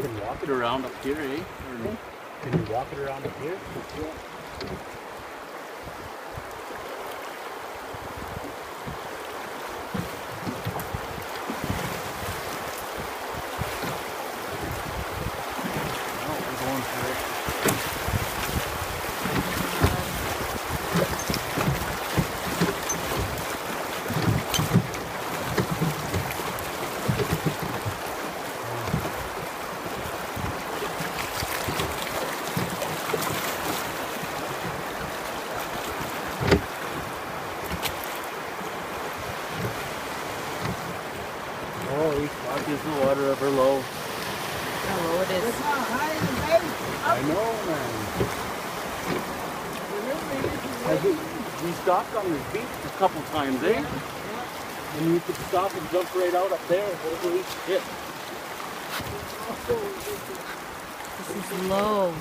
can walk it around up here, eh? Or can you walk it around up here? Yeah. Holy fuck, is the water ever low? How low it is. It's not high in the base. I know, man. We stopped on this beach a couple times, eh? Yeah. And you could stop and jump right out up there. Holy shit. This is low.